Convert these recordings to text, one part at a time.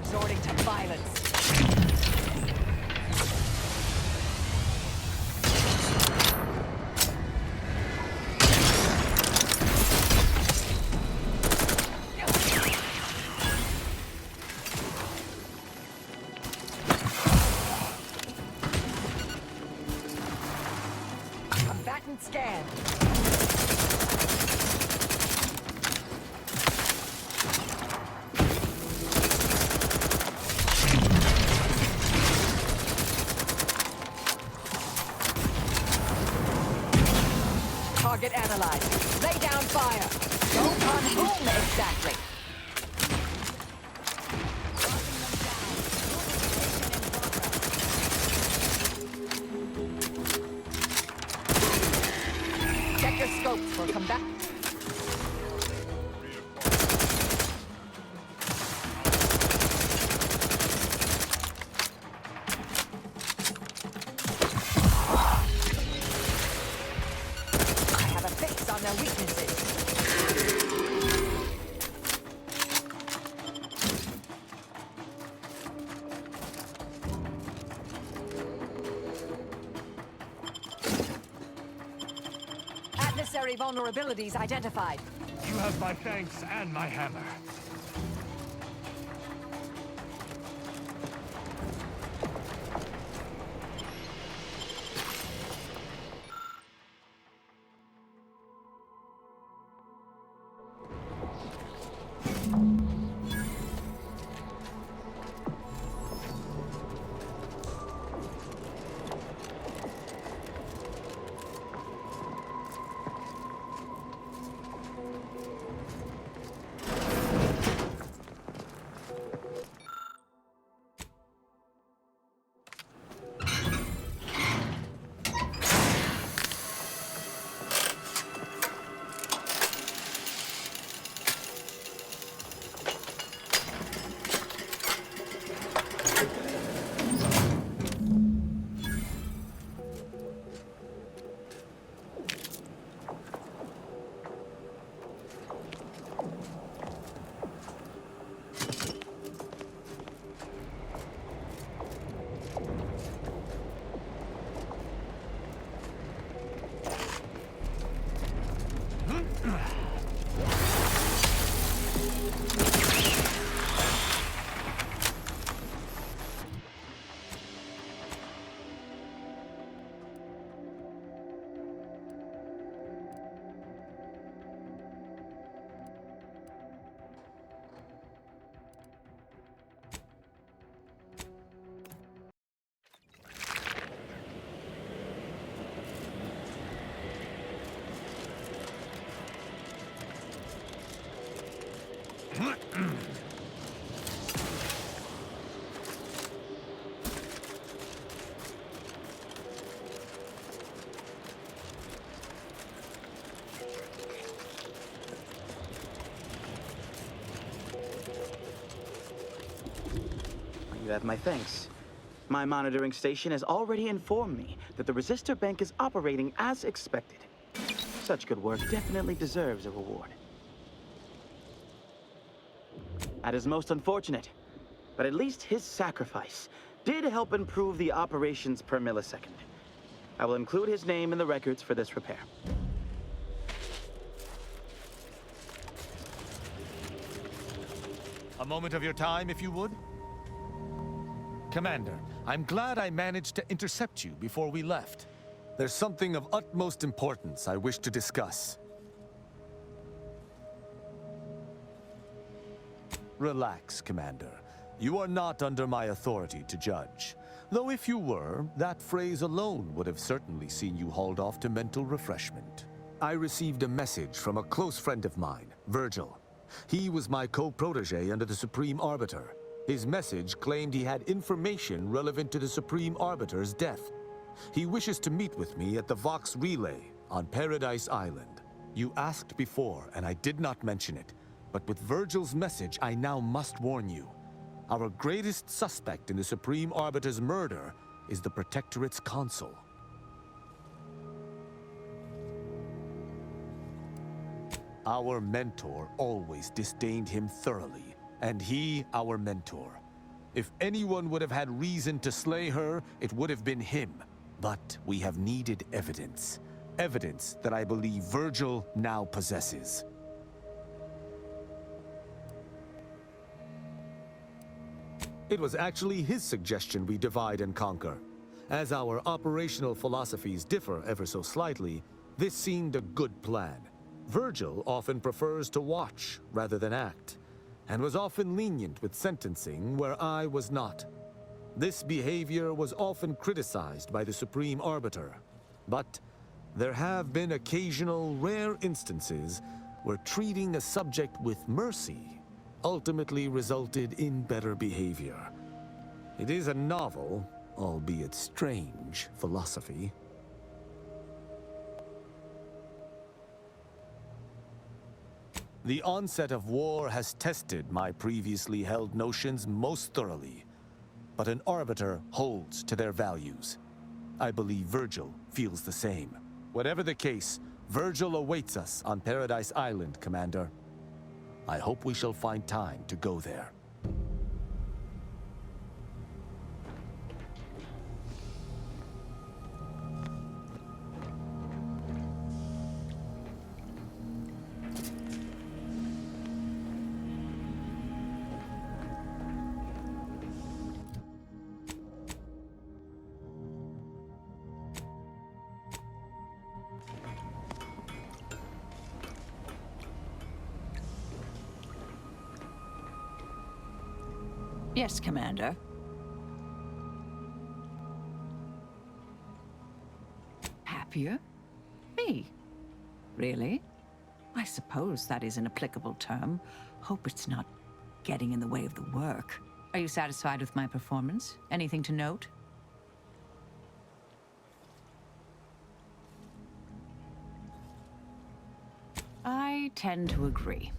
Resorting to violence. Combatant scan. Target analyzed. Lay down fire. Don't on whom exactly. Check your scopes for combat. On their weaknesses. Adversary vulnerabilities identified. You have my thanks and my hammer. You have my thanks. My monitoring station has already informed me that the resistor bank is operating as expected. Such good work definitely deserves a reward. That is most unfortunate, but at least his sacrifice did help improve the operations per millisecond. I will include his name in the records for this repair. A moment of your time, if you would? Commander, I'm glad I managed to intercept you before we left. There's something of utmost importance I wish to discuss. Relax, Commander. You are not under my authority to judge. Though if you were, that phrase alone would have certainly seen you hauled off to mental refreshment. I received a message from a close friend of mine, Virgil. He was my co-protege under the Supreme Arbiter. His message claimed he had information relevant to the Supreme Arbiter's death. He wishes to meet with me at the Vox Relay on Paradise Island. You asked before, and I did not mention it. But with Virgil's message, I now must warn you. Our greatest suspect in the Supreme Arbiter's murder is the Protectorate's consul. Our mentor always disdained him thoroughly, and he our mentor. If anyone would have had reason to slay her, it would have been him. But we have needed evidence. Evidence that I believe Virgil now possesses. It was actually his suggestion we divide and conquer. As our operational philosophies differ ever so slightly, this seemed a good plan. Virgil often prefers to watch rather than act, and was often lenient with sentencing where I was not. This behavior was often criticized by the Supreme Arbiter, but there have been occasional rare instances where treating a subject with mercy ultimately resulted in better behavior. It is a novel, albeit strange, philosophy. The onset of war has tested my previously held notions most thoroughly, but an arbiter holds to their values. I believe Virgil feels the same. Whatever the case, Virgil awaits us on Paradise Island, Commander. I hope we shall find time to go there. Yes, Commander. Happier? Me? Really? I suppose that is an applicable term. Hope it's not getting in the way of the work. Are you satisfied with my performance? Anything to note? I tend to agree,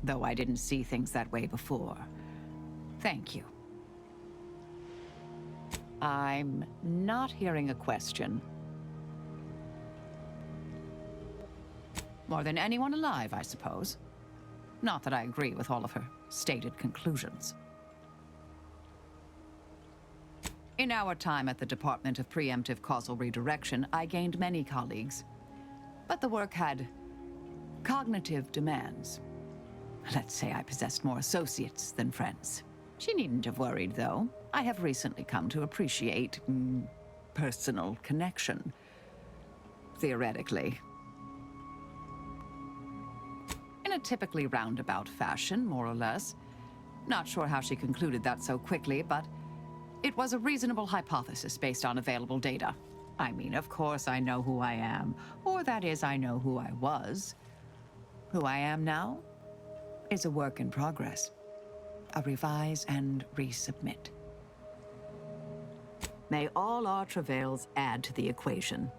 though I didn't see things that way before. Thank you. I'm not hearing a question. More than anyone alive, I suppose. Not that I agree with all of her stated conclusions. In our time at the Department of Preemptive Causal Redirection, I gained many colleagues. But the work had cognitive demands. Let's say I possessed more associates than friends. She needn't have worried, though. I have recently come to appreciate personal connection. Theoretically. In a typically roundabout fashion, more or less. Not sure how she concluded that so quickly, but it was a reasonable hypothesis based on available data. I mean, of course I know who I am, or that is, I know who I was. Who I am now is a work in progress. A revise and resubmit. May all our travails add to the equation.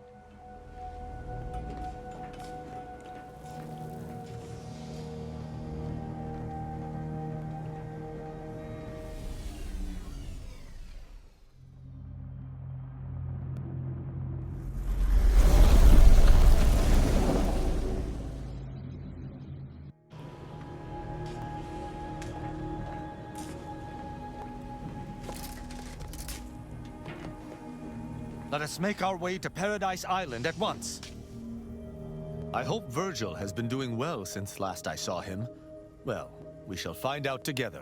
Let us make our way to Paradise Island at once. I hope Virgil has been doing well since last I saw him. Well, we shall find out together.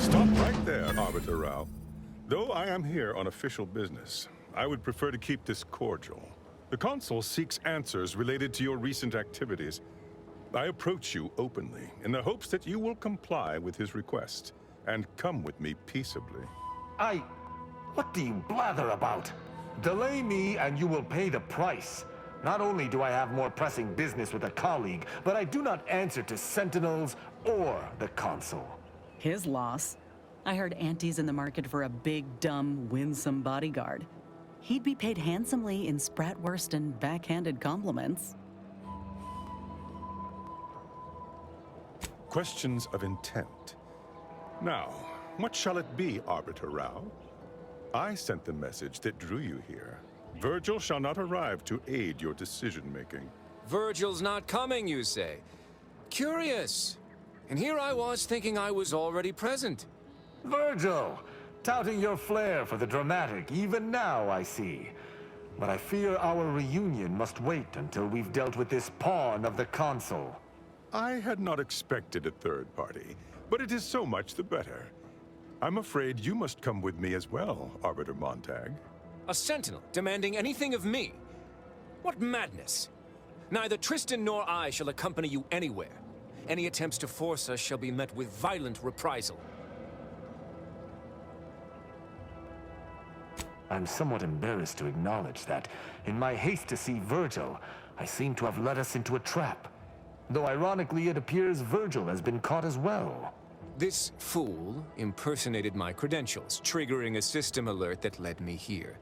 Stop right there, Arbiter Rao. Though I am here on official business, I would prefer to keep this cordial. The Consul seeks answers related to your recent activities. I approach you openly, in the hopes that you will comply with his request, and come with me peaceably. What do you blather about? Delay me and you will pay the price. Not only do I have more pressing business with a colleague, but I do not answer to Sentinels or the Consul. His loss. I heard Auntie's in the market for a big, dumb, winsome bodyguard. He'd be paid handsomely in spratwurst and backhanded compliments. Questions of intent. Now, what shall it be, Arbiter Rao? I sent the message that drew you here. Virgil shall not arrive to aid your decision-making. Virgil's not coming, you say? Curious. And here I was thinking I was already present. Virgil! Touting your flair for the dramatic, even now, I see. But I fear our reunion must wait until we've dealt with this pawn of the Consul. I had not expected a third party, but it is so much the better. I'm afraid you must come with me as well, Arbiter Montag. A sentinel demanding anything of me? What madness! Neither Tristan nor I shall accompany you anywhere. Any attempts to force us shall be met with violent reprisal. I'm somewhat embarrassed to acknowledge that, in my haste to see Virgil, I seem to have led us into a trap. Though ironically, it appears Virgil has been caught as well. This fool impersonated my credentials, triggering a system alert that led me here.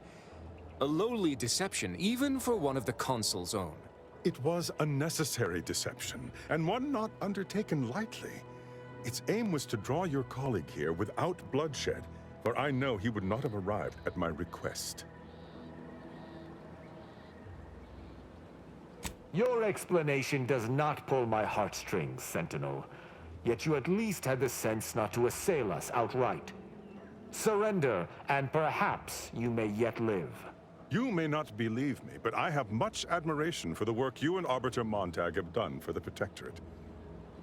A lowly deception, even for one of the Consul's own. It was a necessary deception, and one not undertaken lightly. Its aim was to draw your colleague here without bloodshed, for I know he would not have arrived at my request. Your explanation does not pull my heartstrings, Sentinel. Yet you at least had the sense not to assail us outright. Surrender, and perhaps you may yet live. You may not believe me, but I have much admiration for the work you and Arbiter Montag have done for the Protectorate.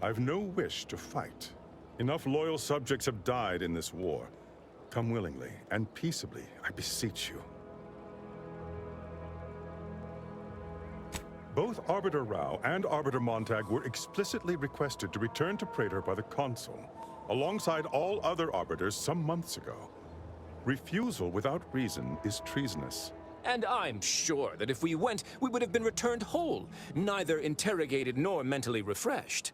I've no wish to fight. Enough loyal subjects have died in this war. Come willingly and peaceably, I beseech you. Both Arbiter Rao and Arbiter Montag were explicitly requested to return to Praetor by the Consul, alongside all other Arbiters some months ago. Refusal without reason is treasonous. And I'm sure that if we went, we would have been returned whole, neither interrogated nor mentally refreshed.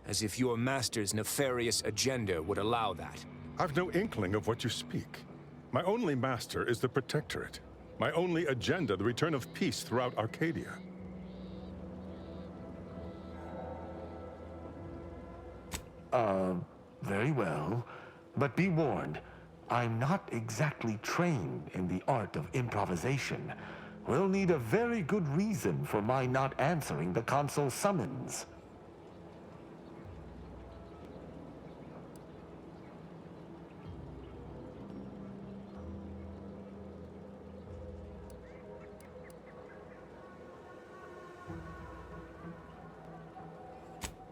As if your master's nefarious agenda would allow that. I've no inkling of what you speak. My only master is the Protectorate. My only agenda, the return of peace throughout Arcadia. Very well. But be warned, I'm not exactly trained in the art of improvisation. We'll need a very good reason for my not answering the Consul's summons.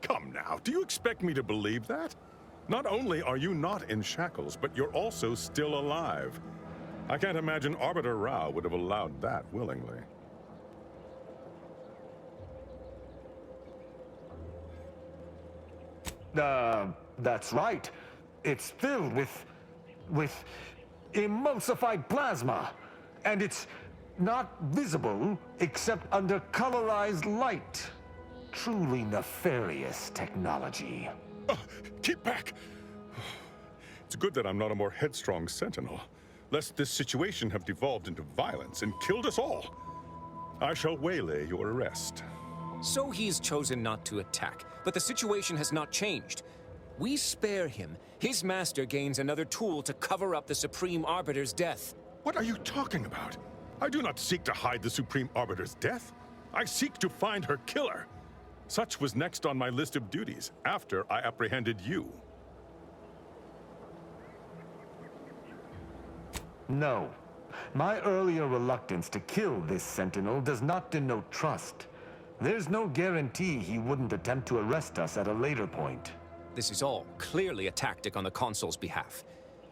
Come now, do you expect me to believe that? Not only are you not in shackles, but you're also still alive. I can't imagine Arbiter Rao would have allowed that willingly. That's right. It's filled with emulsified plasma. And it's not visible except under colorized light. Truly nefarious technology. Oh, keep back! It's good that I'm not a more headstrong sentinel, lest this situation have devolved into violence and killed us all. I shall waylay your arrest. So he's chosen not to attack, but the situation has not changed. We spare him. His master gains another tool to cover up the Supreme Arbiter's death. What are you talking about? I do not seek to hide the Supreme Arbiter's death. I seek to find her killer. Such was next on my list of duties, after I apprehended you. No. My earlier reluctance to kill this Sentinel does not denote trust. There's no guarantee he wouldn't attempt to arrest us at a later point. This is all clearly a tactic on the Consul's behalf.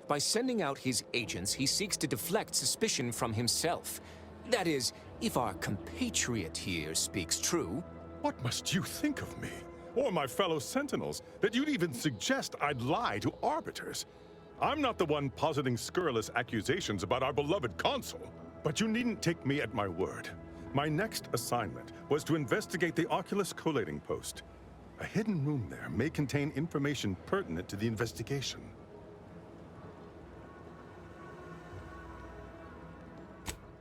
By sending out his agents, he seeks to deflect suspicion from himself. That is, if our compatriot here speaks true. What must you think of me? or my fellow Sentinels, that you'd even suggest I'd lie to Arbiters. I'm not the one positing scurrilous accusations about our beloved console. But you needn't take me at my word. My next assignment was to investigate the Oculus collating post. A hidden room there may contain information pertinent to the investigation.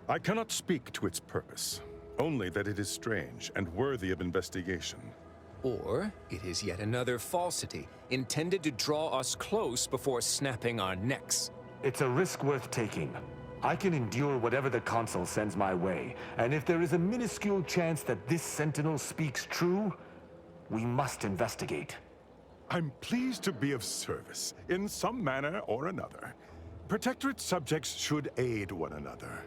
I cannot speak to its purpose, only that it is strange and worthy of investigation. Or it is yet another falsity, intended to draw us close before snapping our necks. It's a risk worth taking. I can endure whatever the console sends my way, and if there is a minuscule chance that this Sentinel speaks true, we must investigate. I'm pleased to be of service, in some manner or another. Protectorate subjects should aid one another.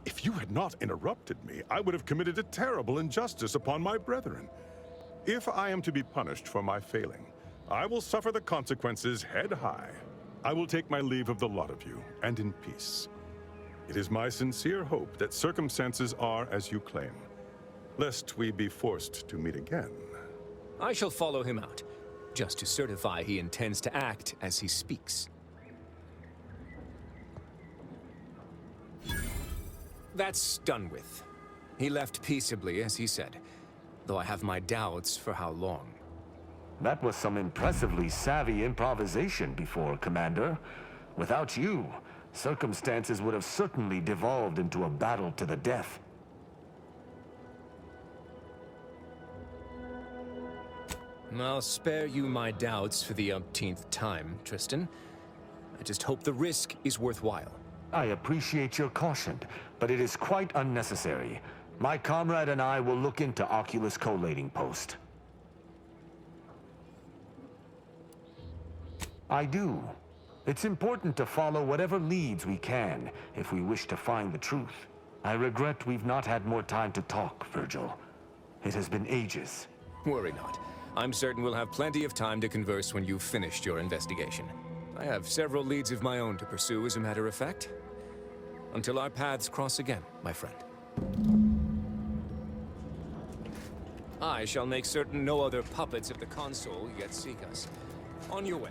If you had not interrupted me, I would have committed a terrible injustice upon my brethren. If I am to be punished for my failing, I will suffer the consequences head high. I will take my leave of the lot of you, and in peace. It is my sincere hope that circumstances are as you claim, lest we be forced to meet again. I shall follow him out, just to certify he intends to act as he speaks. That's done with. He left peaceably, as he said, though I have my doubts for how long. That was some impressively savvy improvisation before, Commander. Without you, circumstances would have certainly devolved into a battle to the death. I'll spare you my doubts for the umpteenth time, Tristan. I just hope the risk is worthwhile. I appreciate your caution, but it is quite unnecessary. My comrade and I will look into Oculus collating post. I do. It's important to follow whatever leads we can if we wish to find the truth. I regret we've not had more time to talk, Virgil. It has been ages. Worry not. I'm certain we'll have plenty of time to converse when you've finished your investigation. I have several leads of my own to pursue, as a matter of fact. Until our paths cross again, my friend. I shall make certain no other puppets of the console yet seek us. On your way.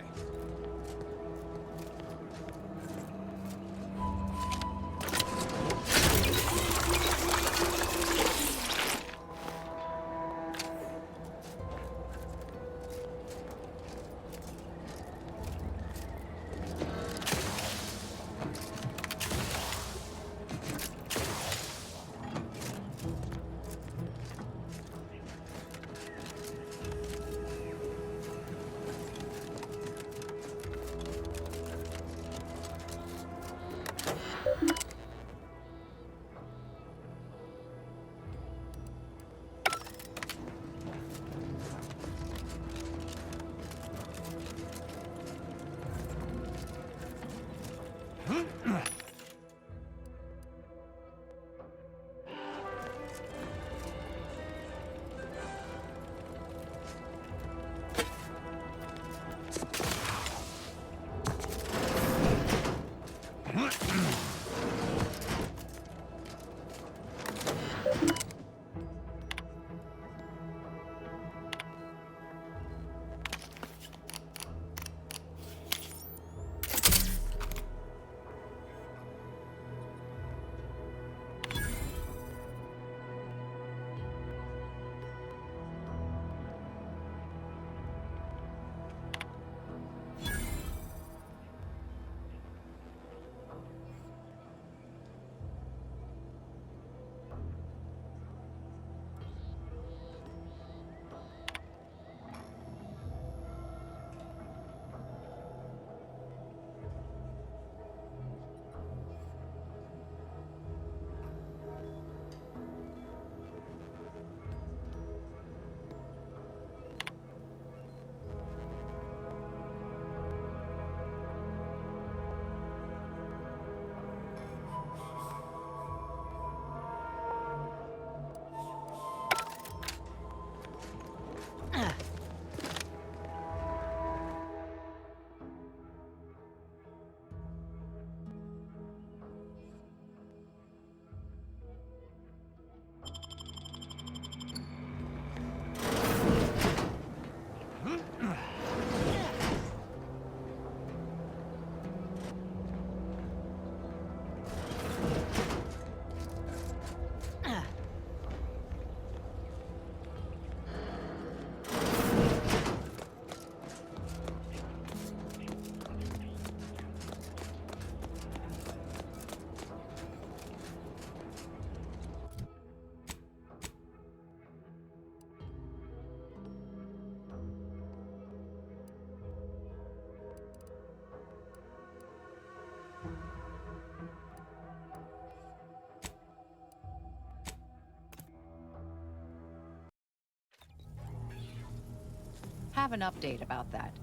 have an update about that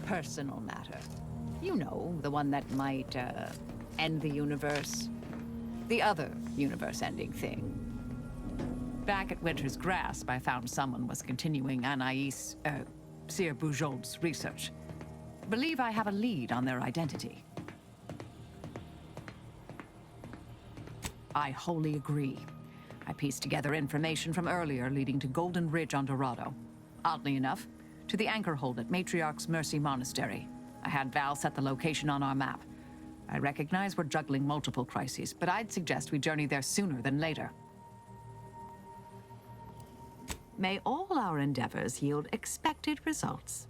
personal matter. You know, the one that might, end the universe. The other universe-ending thing. Back at Winter's Grasp, I found someone was continuing Anais, Sir Bujold's research. Believe I have a lead on their identity. I wholly agree. I pieced together information from earlier leading to Golden Ridge on Dorado. Oddly enough, to the anchor hold at Matriarch's Mercy Monastery. I had Val set the location on our map. I recognize we're juggling multiple crises, but I'd suggest we journey there sooner than later. May all our endeavors yield expected results.